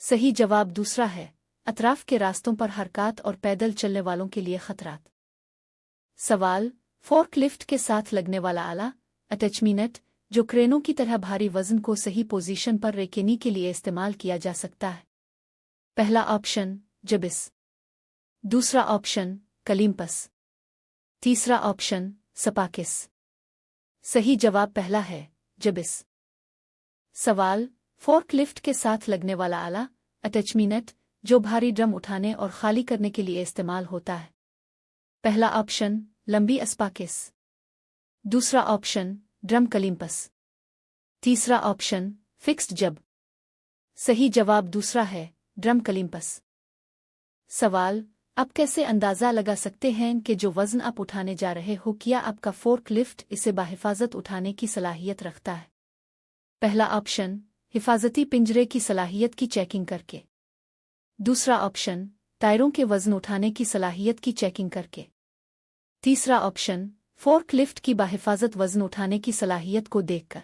सही जवाब दूसरा है, अतराफ के रास्तों पर हरकत और पैदल चलने वालों के लिए खतरात। सवाल फोर्क लिफ्ट के साथ लगने वाला आला अटैचमेंट जो क्रेनों की तरह भारी वजन को सही पोजीशन पर रखने के लिए इस्तेमाल किया जा सकता है। पहला ऑप्शन जबिस, दूसरा ऑप्शन कलिम्पस, तीसरा ऑप्शन सपाकिस। सही जवाब पहला है, जबिस। सवाल फोर्क लिफ्ट के साथ लगने वाला आला अटैचमेंट जो भारी ड्रम उठाने और खाली करने के लिए इस्तेमाल होता है। पहला ऑप्शन लंबी अस्पाकिस, दूसरा ऑप्शन ड्रम कलिम्पस, तीसरा ऑप्शन फिक्स्ड जब। सही जवाब दूसरा है, ड्रम कलिम्पस। सवाल आप कैसे अंदाज़ा लगा सकते हैं कि जो वज़न आप उठाने जा रहे हो क्या आपका फोर्क लिफ्ट इसे बाहिफाजत उठाने की सलाहियत रखता है। पहला ऑप्शन हिफाजती पिंजरे की सलाहियत की चेकिंग करके, दूसरा ऑप्शन टायरों के वज़न उठाने की सलाहियत की चेकिंग करके, तीसरा ऑप्शन फोर्क लिफ्ट की बाहिफाजत वज़न उठाने की सलाहियत को देखकर।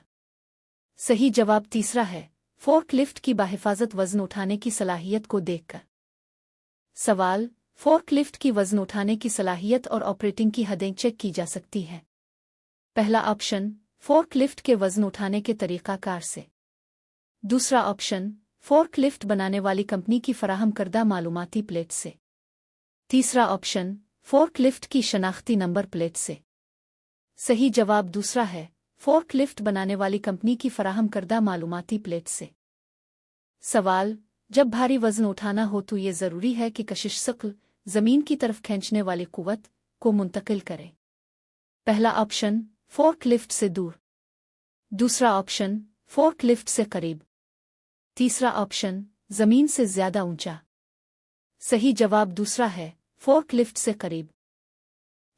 सही जवाब तीसरा है, फोर्क लिफ्ट की बाहिफाजत वज़न उठाने की सलाहियत को देखकर। सवाल फोर्क लिफ्ट की वज़न उठाने की सलाहियत और ऑपरेटिंग की हदें चेक की जा सकती हैं। पहला ऑप्शन फोर्क लिफ्ट के वज़न उठाने के तरीक़ाकार से, दूसरा ऑप्शन फोर्क लिफ्ट बनाने वाली कंपनी की फराहम करदा मालूमाती प्लेट से, तीसरा ऑप्शन फोर्क लिफ्ट की शनाख्ती नंबर प्लेट से। सही जवाब दूसरा है, फोर्क लिफ्ट बनाने वाली कंपनी की फराहम करदा मालूमाती प्लेट से। सवाल जब भारी वज़न उठाना हो तो ये ज़रूरी है कि कशिश शक्ल ज़मीन की तरफ खींचने वाली कुव्वत को मुंतकिल करे। पहला ऑप्शन फोर्क लिफ्ट से दूर, दूसरा ऑप्शन फोर्क लिफ्ट से करीब, तीसरा ऑप्शन ज़मीन से ज़्यादा ऊंचा। सही जवाब दूसरा है, फोर्क लिफ्ट से करीब।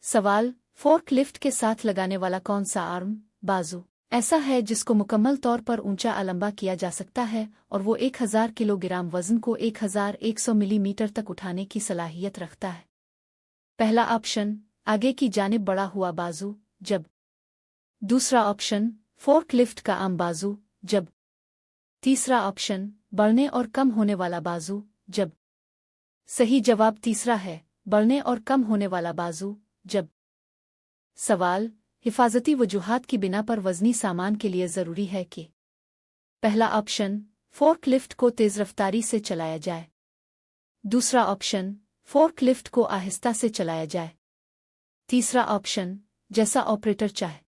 सवाल फोर्क लिफ्ट के साथ लगाने वाला कौन सा आर्म बाजू ऐसा है जिसको मुकम्मल तौर पर ऊंचा अलंबा किया जा सकता है और वो 1000 किलोग्राम वज़न को 1100 मिलीमीटर तक उठाने की सलाहियत रखता है। पहला ऑप्शन आगे की जानिब बड़ा हुआ बाजू जब, दूसरा ऑप्शन फोर्क लिफ्ट का आम बाजू जब। तीसरा ऑप्शन, बढ़ने और कम होने वाला बाजू, जब। सही जवाब तीसरा है, बढ़ने और कम होने वाला बाजू, जब। सवाल, हिफाजती वजूहात की बिना पर वज़नी सामान के लिए ज़रूरी है कि पहला ऑप्शन, फोर्कलिफ्ट को तेज़ रफ्तारी से चलाया जाए। दूसरा ऑप्शन, फोर्कलिफ्ट को आहिस्ता से चलाया जाए। तीसरा ऑप्शन, जैसा ऑपरेटर चाहे।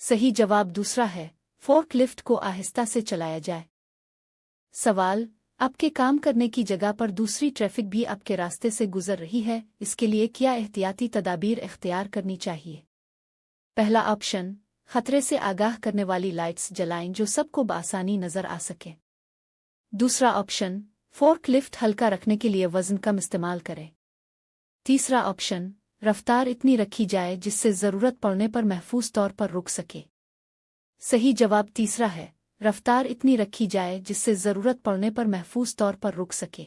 सही जवाब दूसरा है, फोर्कलिफ्ट को आहिस्ता से चलाया जाए। सवाल, आपके काम करने की जगह पर दूसरी ट्रैफिक भी आपके रास्ते से गुजर रही है, इसके लिए क्या एहतियाती तदाबीर इख्तियार करनी चाहिए? पहला ऑप्शन, खतरे से आगाह करने वाली लाइट्स जलाएं जो सबको बआसानी नजर आ सके। दूसरा ऑप्शन, फोर्कलिफ्ट हल्का रखने के लिए वजन कम इस्तेमाल करें। तीसरा ऑप्शन, रफ्तार इतनी रखी जाए जिससे ज़रूरत पड़ने पर महफूज तौर पर रुक सके। सही जवाब तीसरा है, रफ्तार इतनी रखी जाए जिससे ज़रूरत पड़ने पर महफूज तौर पर रुक सके।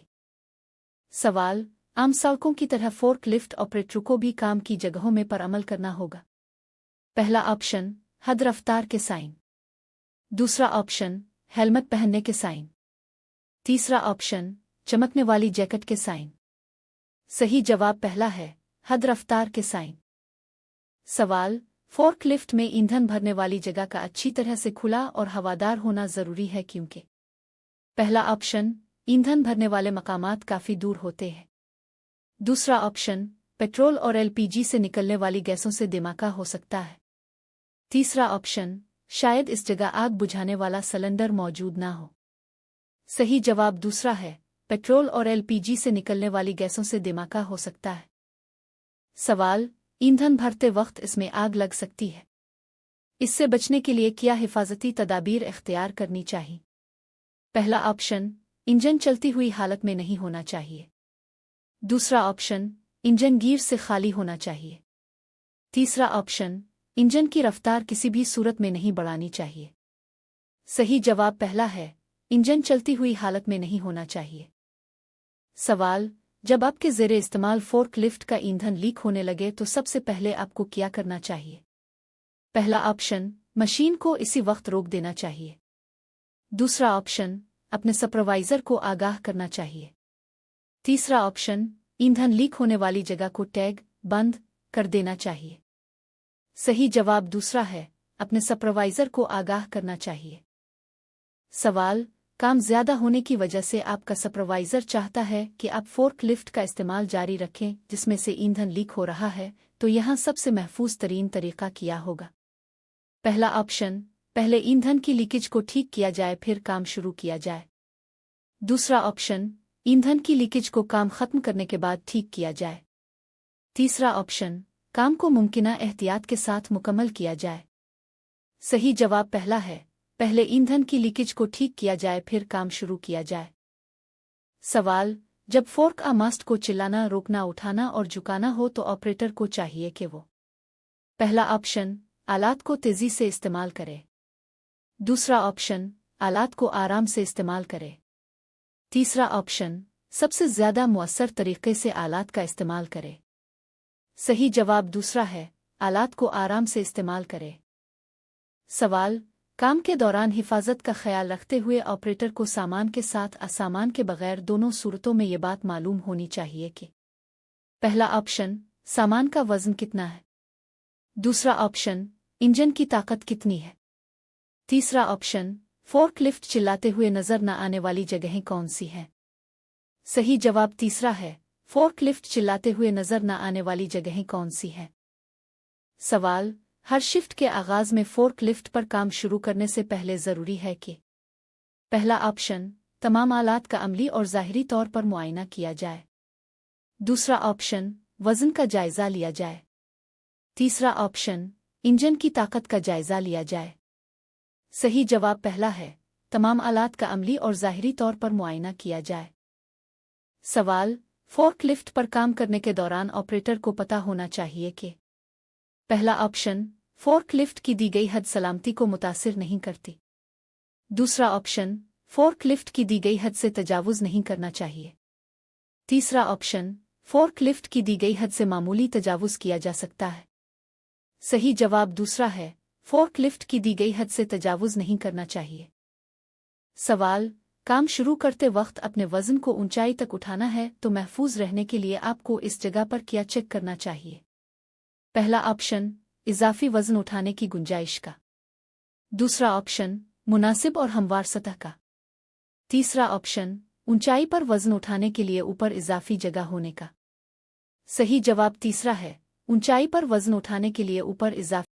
सवाल, आम सड़कों की तरह फोर्कलिफ्ट ऑपरेटरों को भी काम की जगहों में पर अमल करना होगा। पहला ऑप्शन, हद रफ्तार के साइन। दूसरा ऑप्शन, हेलमेट पहनने के साइन। तीसरा ऑप्शन, चमकने वाली जैकेट के साइन। सही जवाब पहला है, हद रफ्तार के साइन। सवाल, फोर्कलिफ्ट में ईंधन भरने वाली जगह का अच्छी तरह से खुला और हवादार होना ज़रूरी है क्योंकि पहला ऑप्शन, ईंधन भरने वाले मकामात काफ़ी दूर होते हैं। दूसरा ऑप्शन, पेट्रोल और एलपीजी से निकलने वाली गैसों से दिमाका हो सकता है। तीसरा ऑप्शन, शायद इस जगह आग बुझाने वाला सिलेंडर मौजूद ना हो। सही जवाब दूसरा है, पेट्रोल और एलपीजी से निकलने वाली गैसों से दिमाका हो सकता है। सवाल, ईंधन भरते वक्त इसमें आग लग सकती है। इससे बचने के लिए क्या हिफाजती तदाबीर इख्तियार करनी चाहिए? पहला ऑप्शन, इंजन चलती हुई हालत में नहीं होना चाहिए। दूसरा ऑप्शन, इंजन गियर से खाली होना चाहिए। तीसरा ऑप्शन, इंजन की रफ्तार किसी भी सूरत में नहीं बढ़ानी चाहिए। सही जवाब पहला है, इंजन चलती हुई हालत में नहीं होना चाहिए। सवाल, जब आपके ज़ेरे इस्तेमाल फोर्कलिफ्ट का ईंधन लीक होने लगे तो सबसे पहले आपको क्या करना चाहिए? पहला ऑप्शन, मशीन को इसी वक्त रोक देना चाहिए। दूसरा ऑप्शन, अपने सुपरवाइजर को आगाह करना चाहिए। तीसरा ऑप्शन, ईंधन लीक होने वाली जगह को टैग बंद कर देना चाहिए। सही जवाब दूसरा है, अपने सुपरवाइजर को आगाह करना चाहिए। सवाल, काम ज़्यादा होने की वजह से आपका सुपरवाइजर चाहता है कि आप फोर्कलिफ्ट का इस्तेमाल जारी रखें जिसमें से ईंधन लीक हो रहा है, तो यहाँ सबसे महफूज तरीन तरीका क्या होगा? पहला ऑप्शन, पहले ईंधन की लीकेज को ठीक किया जाए फिर काम शुरू किया जाए। दूसरा ऑप्शन, ईंधन की लीकेज को काम खत्म करने के बाद ठीक किया जाए। तीसरा ऑप्शन, काम को मुमकिना एहतियात के साथ मुकम्मल किया जाए। सही जवाब पहला है, पहले ईंधन की लीकेज को ठीक किया जाए फिर काम शुरू किया जाए। सवाल, जब फोर्क मास्ट को चिल्लाना, रोकना, उठाना और झुकाना हो तो ऑपरेटर को चाहिए कि वो पहला ऑप्शन, आलात को तेज़ी से इस्तेमाल करे। दूसरा ऑप्शन, आलात को आराम से इस्तेमाल करे। तीसरा ऑप्शन, सबसे ज़्यादा मुअस्सर तरीके से आलात का इस्तेमाल करे। सही जवाब दूसरा है, आलात को आराम से इस्तेमाल करे। सवाल, काम के दौरान हिफाजत का ख्याल रखते हुए ऑपरेटर को सामान के साथ असामान के बगैर दोनों सूरतों में ये बात मालूम होनी चाहिए कि पहला ऑप्शन, सामान का वज़न कितना है। दूसरा ऑप्शन, इंजन की ताकत कितनी है। तीसरा ऑप्शन, फोर्कलिफ्ट चिल्लाते हुए नजर न आने वाली जगहें कौन सी हैं। सही जवाब तीसरा है, फोर्कलिफ्ट चिल्लाते हुए नजर न आने वाली जगहें कौन सी हैं। सवाल, हर शिफ्ट के आगाज में फोर्कलिफ्ट पर काम शुरू करने से पहले ज़रूरी है कि पहला ऑप्शन, तमाम आलात का अमली और ज़ाहिरी तौर पर मुआयना किया जाए। दूसरा ऑप्शन, वज़न का जायज़ा लिया जाए। तीसरा ऑप्शन, इंजन की ताकत का जायज़ा लिया जाए। सही जवाब पहला है, तमाम आलात का अमली और ज़ाहिरी तौर पर मुआयना किया जाए। सवाल, फोर्कलिफ्ट पर काम करने के दौरान ऑपरेटर को पता होना चाहिए कि पहला ऑप्शन, फोर्कलिफ्ट की दी गई हद सलामती को मुतासिर नहीं करती। दूसरा ऑप्शन, फोर्कलिफ्ट की दी गई हद से तजावुज़ नहीं करना चाहिए। तीसरा ऑप्शन, फोर्कलिफ्ट की दी गई हद से मामूली तजावुज़ किया जा सकता है। सही जवाब दूसरा है, फोर्क लिफ्ट की दी गई हद से तजावुज नहीं करना चाहिए। सवाल: काम शुरू करते वक्त अपने वजन को ऊंचाई तक उठाना है तो महफूज रहने के लिए आपको इस जगह पर क्या चेक करना चाहिए? पहला ऑप्शन, इजाफी वजन उठाने की गुंजाइश का। दूसरा ऑप्शन, मुनासिब और हमवार सतह का। तीसरा ऑप्शन, ऊंचाई पर वजन उठाने के लिए ऊपर इजाफी जगह होने का। सही जवाब तीसरा है, ऊंचाई पर वजन उठाने के लिए ऊपर इजाफी